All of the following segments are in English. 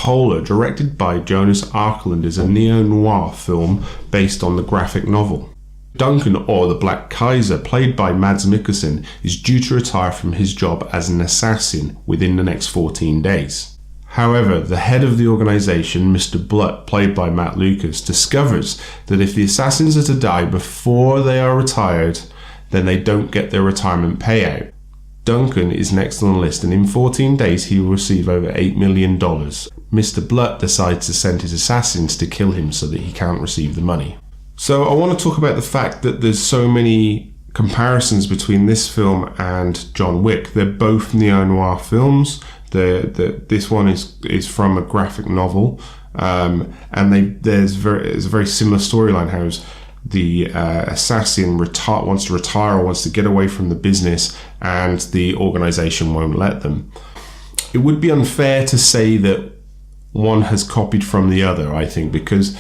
Polar, directed by Jonas Arkeland, is a neo-noir film based on the graphic novel. Duncan, or the Black Kaiser, played by Mads Mikkelsen, is due to retire from his job as an assassin within the next 14 days. However, the head of the organisation, Mr. Blutt, played by Matt Lucas, discovers that if the assassins are to die before they are retired, then they don't get their retirement payout. Duncan is next on the list, and in 14 days he will receive over $8 million. Mr. Blutt decides to send his assassins to kill him so that he can't receive the money. So I want to talk about the fact that there's so many comparisons between this film and John Wick. They're both neo-noir films. This one is from a graphic novel, and there's a very similar storyline. How the assassin wants to retire or wants to get away from the business, and the organization won't let them. It would be unfair to say that one has copied from the other, I think, because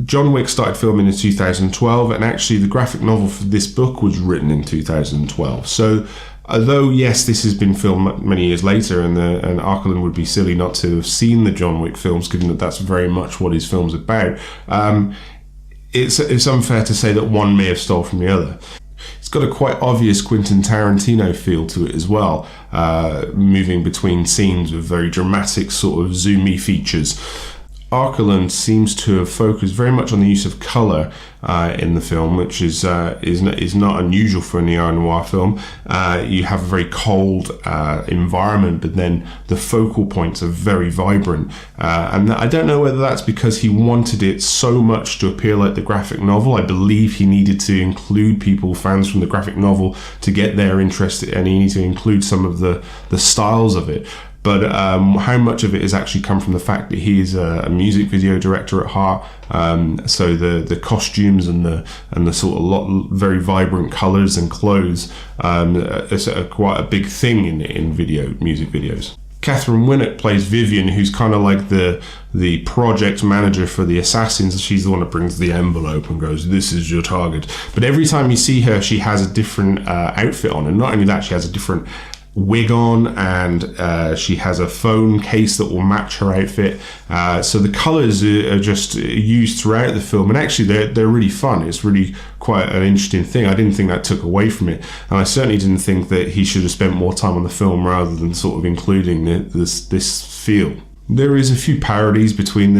John Wick started filming in 2012, and actually the graphic novel for this book was written in 2012. So although, yes, this has been filmed many years later, and Arkeland would be silly not to have seen the John Wick films, given that that's very much what his film's about, it's unfair to say that one may have stole from the other. It's got a quite obvious Quentin Tarantino feel to it as well, moving between scenes with very dramatic sort of zoomy features. Arkeland seems to have focused very much on the use of colour in the film, which is not unusual for a neo-noir film. You have a very cold environment, but then the focal points are very vibrant. And I don't know whether that's because he wanted it so much to appear like the graphic novel. I believe he needed to include fans from the graphic novel, to get their interest, and he needed to include some of the styles of it. But how much of it has actually come from the fact that he is a music video director at heart? So the costumes and the sort of very vibrant colours and clothes is quite a big thing in music videos. Catherine Winnock plays Vivian, who's kind of like the project manager for the assassins. She's the one that brings the envelope and goes, "This is your target." But every time you see her, she has a different outfit on, and not only that, she has a different wig on, and she has a phone case that will match her outfit. So the colours are just used throughout the film, and actually they're really fun. It's really quite an interesting thing. I didn't think that took away from it, and I certainly didn't think that he should have spent more time on the film rather than sort of including this feel. There is a few parodies between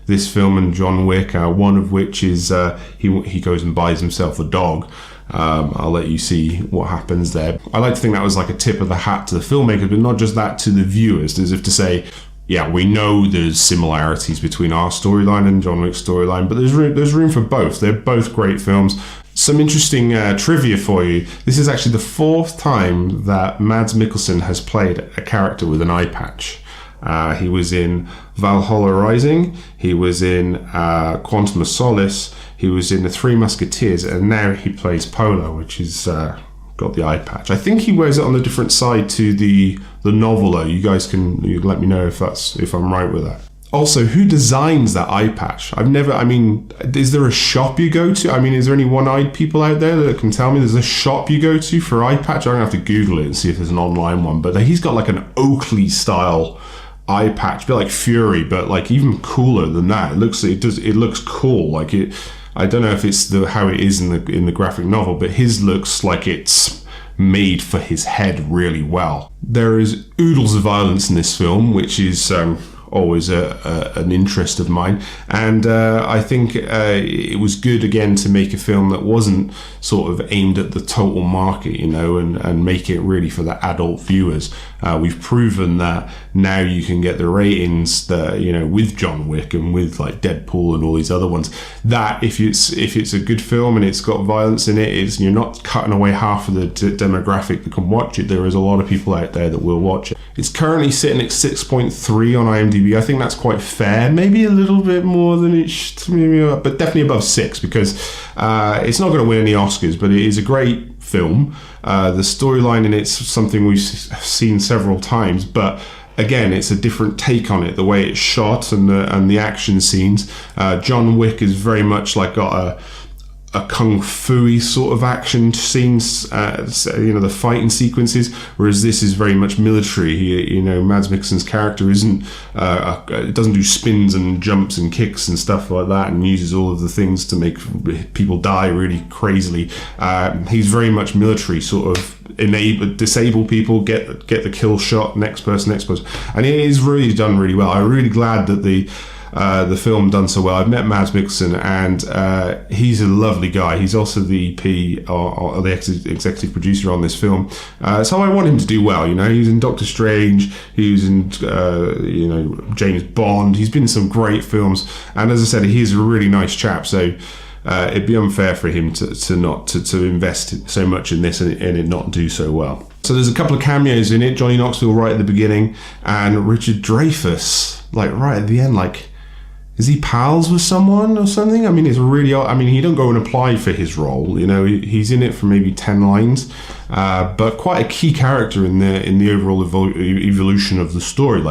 this film and John Wick, one of which is he goes and buys himself a dog. I'll let you see what happens there. I like to think that was like a tip of the hat to the filmmakers, but not just that, to the viewers, as if to say, yeah, we know there's similarities between our storyline and John Wick's storyline, but there's room for both. They're both great films. Some interesting trivia for you. This is actually the fourth time that Mads Mikkelsen has played a character with an eye patch. He was in Valhalla Rising, he was in Quantum of Solace, he was in The Three Musketeers, and now he plays Polo, which is got the eye patch. I think he wears it on a different side to the novel, though. You guys can let me know if I'm right with that. Also, who designs that eye patch? Is there a shop you go to? Is there any one-eyed people out there that can tell me there's a shop you go to for eye patch? I'm gonna have to Google it and see if there's an online one, but he's got like an Oakley style eye patch, a bit like Fury, but like even cooler than that. It looks cool. Like it, I don't know if it's how it is in the graphic novel, but his looks like it's made for his head really well. There is oodles of violence in this film, which is always an interest of mine, and I think it was good again to make a film that wasn't sort of aimed at the total market, and make it really for the adult viewers. We've proven that now you can get the ratings that with John Wick and with like Deadpool and all these other ones, that if it's a good film and it's got violence in it, you're not cutting away half of the demographic that can watch it. There is a lot of people out there that will watch it. It's currently sitting at 6.3 on IMDb. I think that's quite fair. Maybe a little bit more than it should, but definitely above 6, because it's not going to win any Oscars, but it is a great film. The storyline in it's something we've seen several times, but again, it's a different take on it, the way it's shot and the action scenes. John Wick is very much like got a kung fu-y sort of action scenes, the fighting sequences, whereas this is very much military. Mads Mikkelsen's character doesn't do spins and jumps and kicks and stuff like that, and uses all of the things to make people die really crazily. He's very much military, sort of disable people, get the kill shot, next person, and it is really done really well. I'm really glad that the film done so well. I've met Mads Mikkelsen, and he's a lovely guy. He's also the EP or the executive producer on this film. So I want him to do well. He was in Doctor Strange. He was in James Bond. He's been in some great films, and as I said, he's a really nice chap. So it'd be unfair for him to invest so much in this and it not do so well. So there's a couple of cameos in it. Johnny Knoxville right at the beginning, and Richard Dreyfuss right at the end. Is he pals with someone or something? I mean, it's really odd. I mean, he don't go and apply for his role. He's in it for maybe 10 lines, but quite a key character in the overall evolution of the story.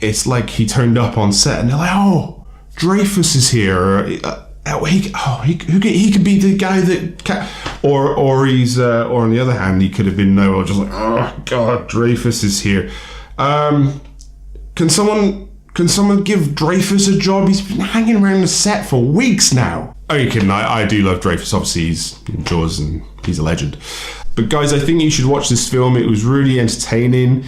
It's like he turned up on set and they're like, "Oh, Dreyfuss is here." He could be the guy that, or he's, or on the other hand, he could have been just like, "Oh God, Dreyfuss is here." Can someone give Dreyfuss a job? He's been hanging around the set for weeks now. Oh, you kidding? I do love Dreyfuss. Obviously, he's in Jaws and he's a legend. But guys, I think you should watch this film. It was really entertaining.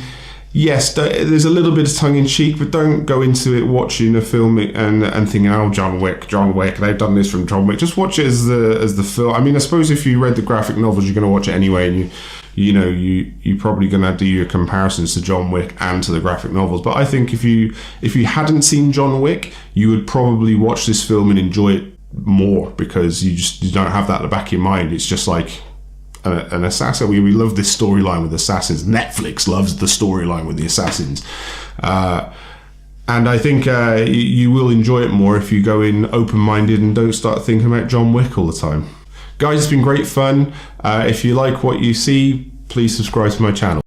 Yes, there's a little bit of tongue-in-cheek, but don't go into it watching a film and thinking, "Oh, John Wick, they've done this from John Wick." Just watch it as the film. I mean, I suppose if you read the graphic novels, you're going to watch it anyway, and you're probably going to do your comparisons to John Wick and to the graphic novels. But I think if you hadn't seen John Wick, you would probably watch this film and enjoy it more, because you don't have that at the back of your mind. It's just like an assassin. We love this storyline with assassins. Netflix loves the storyline with the assassins. And I think you will enjoy it more if you go in open-minded and don't start thinking about John Wick all the time. Guys, it's been great fun. If you like what you see, please subscribe to my channel.